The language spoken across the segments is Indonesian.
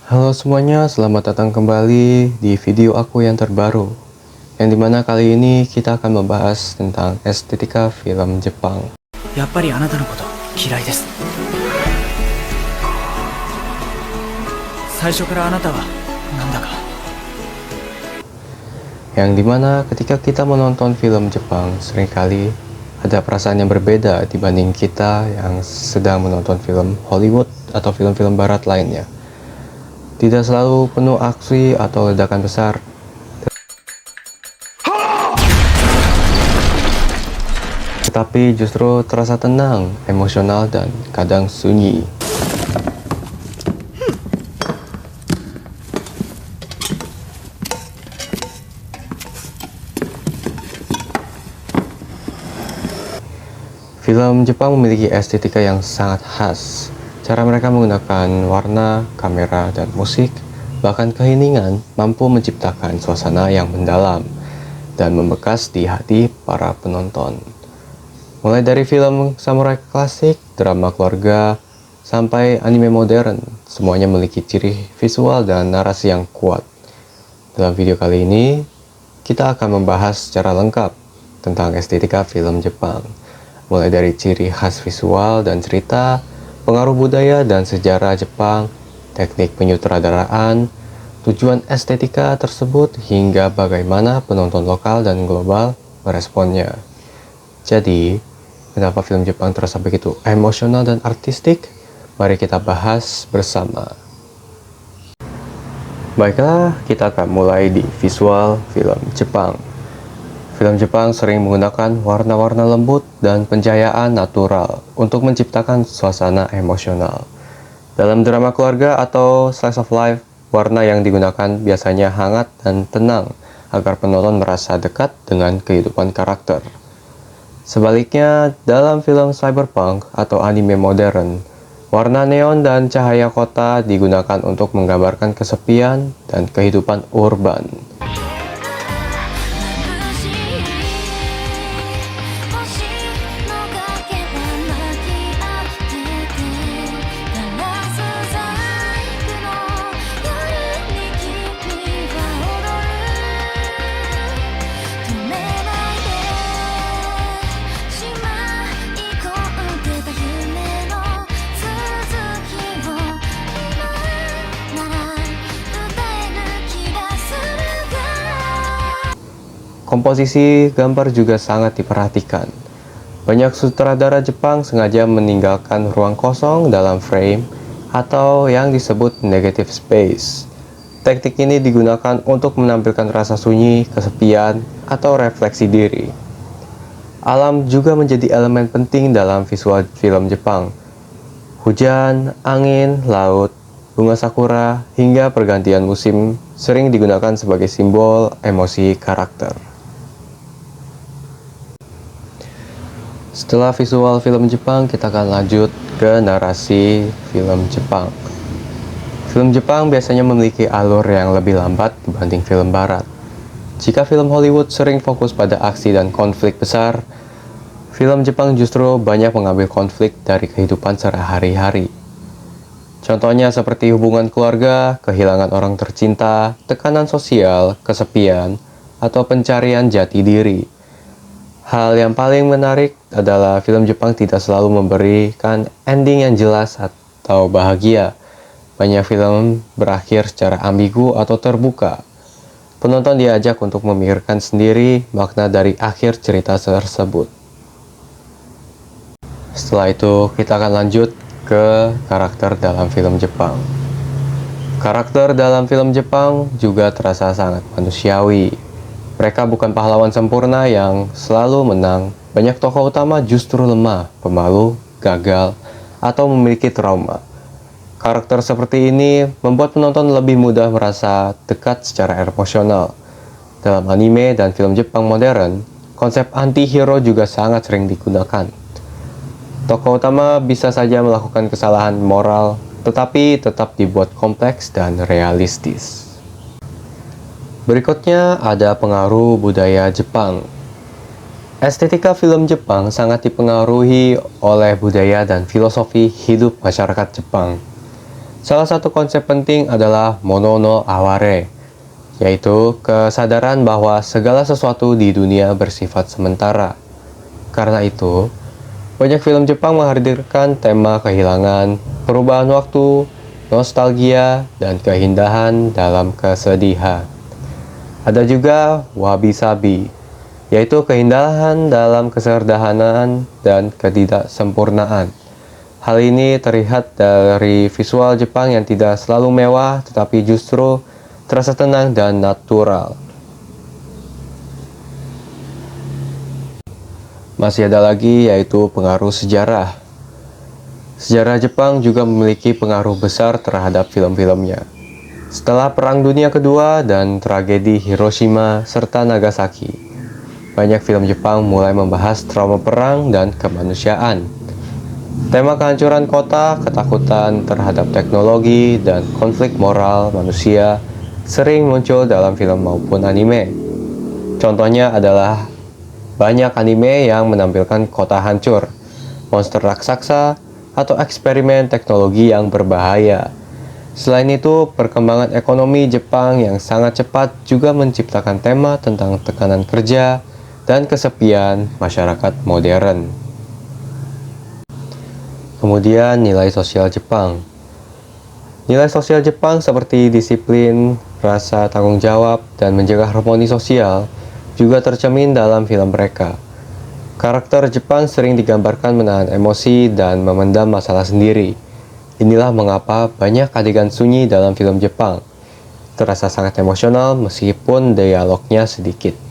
Halo semuanya, selamat datang kembali di video aku yang terbaru. Yang dimana kali ini kita akan membahas tentang estetika film Jepang. やっぱりあなたのこと嫌いです。最初からあなたはなんだか Yang dimana ketika kita menonton film Jepang, seringkali ada perasaan yang berbeda dibanding kita yang sedang menonton film Hollywood atau film-film barat lainnya. Tidak selalu penuh aksi atau ledakan besar, tetapi justru terasa tenang, emosional, dan kadang sunyi. Film Jepang memiliki estetika yang sangat khas. Cara mereka menggunakan warna, kamera, dan musik, bahkan keheningan, mampu menciptakan suasana yang mendalam dan membekas di hati para penonton. Mulai dari film samurai klasik, drama keluarga, sampai anime modern, semuanya memiliki ciri visual dan narasi yang kuat. Dalam video kali ini, kita akan membahas secara lengkap tentang estetika film Jepang. Mulai dari ciri khas visual dan cerita, pengaruh budaya dan sejarah Jepang, teknik penyutradaraan, tujuan estetika tersebut, hingga bagaimana penonton lokal dan global meresponnya. Jadi, kenapa film Jepang terasa begitu emosional dan artistik? Mari kita bahas bersama. Baiklah, kita akan mulai di visual film Jepang. Film Jepang sering menggunakan warna-warna lembut dan pencahayaan natural untuk menciptakan suasana emosional. Dalam drama keluarga atau slice of life, warna yang digunakan biasanya hangat dan tenang agar penonton merasa dekat dengan kehidupan karakter. Sebaliknya, dalam film cyberpunk atau anime modern, warna neon dan cahaya kota digunakan untuk menggambarkan kesepian dan kehidupan urban. Komposisi gambar juga sangat diperhatikan. Banyak sutradara Jepang sengaja meninggalkan ruang kosong dalam frame atau yang disebut negative space. Teknik ini digunakan untuk menampilkan rasa sunyi, kesepian, atau refleksi diri. Alam juga menjadi elemen penting dalam visual film Jepang. Hujan, angin, laut, bunga sakura, hingga pergantian musim sering digunakan sebagai simbol emosi karakter. Setelah visual film Jepang, kita akan lanjut ke narasi film Jepang. Film Jepang biasanya memiliki alur yang lebih lambat dibanding film barat. Jika film Hollywood sering fokus pada aksi dan konflik besar, film Jepang justru banyak mengambil konflik dari kehidupan sehari-hari. Contohnya seperti hubungan keluarga, kehilangan orang tercinta, tekanan sosial, kesepian, atau pencarian jati diri. Hal yang paling menarik adalah film Jepang tidak selalu memberikan ending yang jelas atau bahagia. Banyak film berakhir secara ambigu atau terbuka. Penonton diajak untuk memikirkan sendiri makna dari akhir cerita tersebut. Setelah itu, kita akan lanjut ke karakter dalam film Jepang. Karakter dalam film Jepang juga terasa sangat manusiawi. Mereka bukan pahlawan sempurna yang selalu menang. Banyak tokoh utama justru lemah, pemalu, gagal, atau memiliki trauma. Karakter seperti ini membuat penonton lebih mudah merasa dekat secara emosional. Dalam anime dan film Jepang modern, konsep anti-hero juga sangat sering digunakan. Tokoh utama bisa saja melakukan kesalahan moral, tetapi tetap dibuat kompleks dan realistis. Berikutnya ada pengaruh budaya Jepang. Estetika film Jepang sangat dipengaruhi oleh budaya dan filosofi hidup masyarakat Jepang. Salah satu konsep penting adalah mono no aware, yaitu kesadaran bahwa segala sesuatu di dunia bersifat sementara. Karena itu, banyak film Jepang menghadirkan tema kehilangan, perubahan waktu, nostalgia, dan keindahan dalam kesedihan. Ada juga wabi-sabi, yaitu keindahan dalam kesederhanaan dan ketidaksempurnaan. Hal ini terlihat dari visual Jepang yang tidak selalu mewah, tetapi justru terasa tenang dan natural. Masih ada lagi, yaitu pengaruh sejarah. Sejarah Jepang juga memiliki pengaruh besar terhadap film-filmnya. Setelah Perang Dunia Kedua dan tragedi Hiroshima serta Nagasaki, banyak film Jepang mulai membahas trauma perang dan kemanusiaan. Tema kehancuran kota, ketakutan terhadap teknologi, dan konflik moral manusia sering muncul dalam film maupun anime. Contohnya adalah banyak anime yang menampilkan kota hancur, monster raksasa, atau eksperimen teknologi yang berbahaya. Selain itu, perkembangan ekonomi Jepang yang sangat cepat juga menciptakan tema tentang tekanan kerja dan kesepian masyarakat modern. Kemudian, nilai sosial Jepang. Nilai sosial Jepang seperti disiplin, rasa tanggung jawab, dan menjaga harmoni sosial juga tercermin dalam film mereka. Karakter Jepang sering digambarkan menahan emosi dan memendam masalah sendiri. Inilah mengapa banyak adegan sunyi dalam film Jepang. Terasa sangat emosional meskipun dialognya sedikit.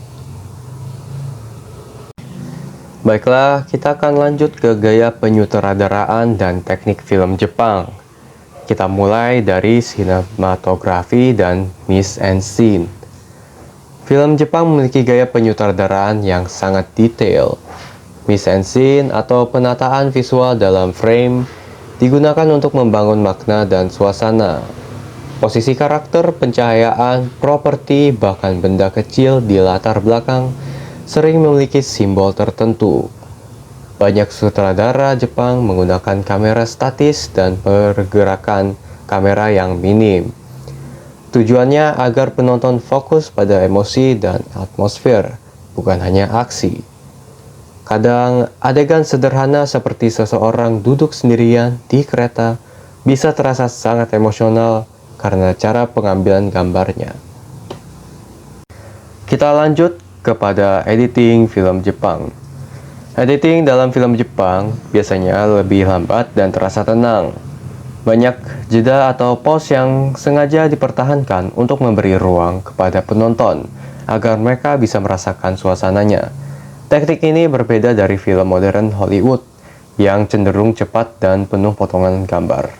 Baiklah, kita akan lanjut ke gaya penyutradaraan dan teknik film Jepang. Kita mulai dari sinematografi dan mise en scene. Film Jepang memiliki gaya penyutradaraan yang sangat detail. Mise en scene atau penataan visual dalam frame digunakan untuk membangun makna dan suasana. Posisi karakter, pencahayaan, properti, bahkan benda kecil di latar belakang sering memiliki simbol tertentu. Banyak sutradara Jepang menggunakan kamera statis dan pergerakan kamera yang minim. Tujuannya agar penonton fokus pada emosi dan atmosfer, bukan hanya aksi. Kadang adegan sederhana seperti seseorang duduk sendirian di kereta bisa terasa sangat emosional karena cara pengambilan gambarnya. Kita lanjut kepada editing film Jepang. Editing dalam film Jepang biasanya lebih lambat dan terasa tenang. Banyak jeda atau pause yang sengaja dipertahankan untuk memberi ruang kepada penonton agar mereka bisa merasakan suasananya. Teknik ini berbeda dari film modern Hollywood yang cenderung cepat dan penuh potongan gambar.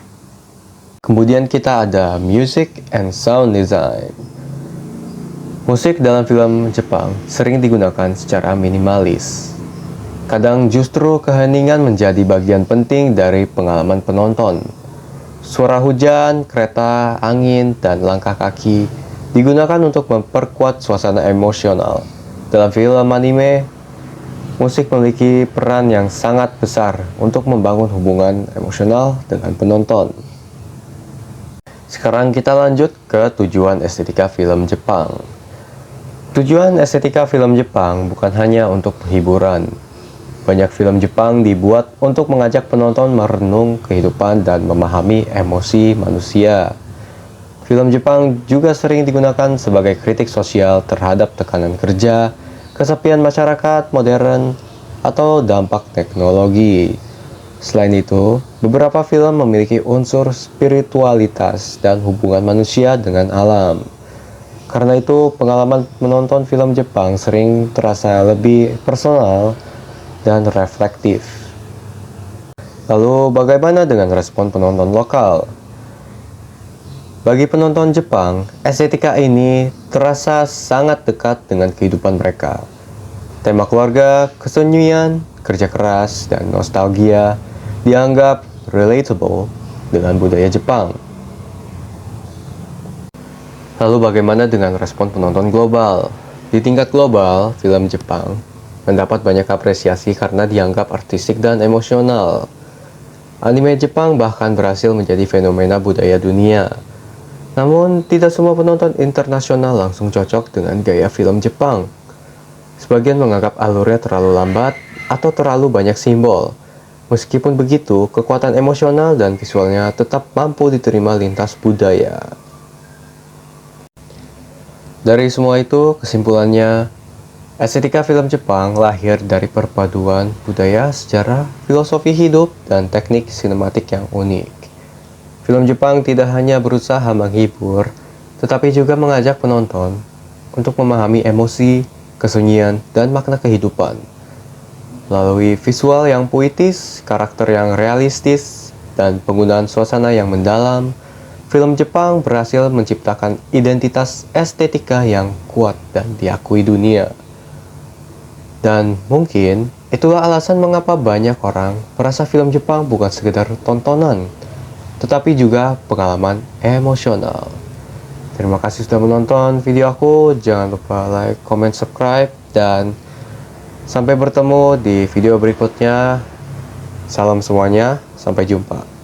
Kemudian kita ada music and sound design. Musik dalam film Jepang sering digunakan secara minimalis. Kadang justru keheningan menjadi bagian penting dari pengalaman penonton. Suara hujan, kereta, angin, dan langkah kaki digunakan untuk memperkuat suasana emosional. Dalam film anime, musik memiliki peran yang sangat besar untuk membangun hubungan emosional dengan penonton. Sekarang kita lanjut ke tujuan estetika film Jepang. Tujuan estetika film Jepang bukan hanya untuk hiburan. Banyak film Jepang dibuat untuk mengajak penonton merenung kehidupan dan memahami emosi manusia. Film Jepang juga sering digunakan sebagai kritik sosial terhadap tekanan kerja, kesepian masyarakat modern, atau dampak teknologi. Selain itu, beberapa film memiliki unsur spiritualitas dan hubungan manusia dengan alam. Karena itu, pengalaman menonton film Jepang sering terasa lebih personal dan reflektif. Lalu, bagaimana dengan respon penonton lokal? Bagi penonton Jepang, estetika ini terasa sangat dekat dengan kehidupan mereka. Tema keluarga, kesunyian, kerja keras, dan nostalgia dianggap relatable dengan budaya Jepang. Lalu bagaimana dengan respon penonton global? Di tingkat global, film Jepang mendapat banyak apresiasi karena dianggap artistik dan emosional. Anime Jepang bahkan berhasil menjadi fenomena budaya dunia. Namun, tidak semua penonton internasional langsung cocok dengan gaya film Jepang. Sebagian menganggap alurnya terlalu lambat atau terlalu banyak simbol. Meskipun begitu, kekuatan emosional dan visualnya tetap mampu diterima lintas budaya. Dari semua itu, kesimpulannya, estetika film Jepang lahir dari perpaduan budaya, sejarah, filosofi hidup, dan teknik sinematik yang unik. Film Jepang tidak hanya berusaha menghibur, tetapi juga mengajak penonton untuk memahami emosi, kesunyian, dan makna kehidupan. Melalui visual yang puitis, karakter yang realistis, dan penggunaan suasana yang mendalam, film Jepang berhasil menciptakan identitas estetika yang kuat dan diakui dunia. Dan mungkin itulah alasan mengapa banyak orang merasa film Jepang bukan sekedar tontonan, tetapi juga pengalaman emosional. Terima kasih sudah menonton video aku. Jangan lupa like, comment, subscribe, dan sampai bertemu di video berikutnya. Salam semuanya, sampai jumpa.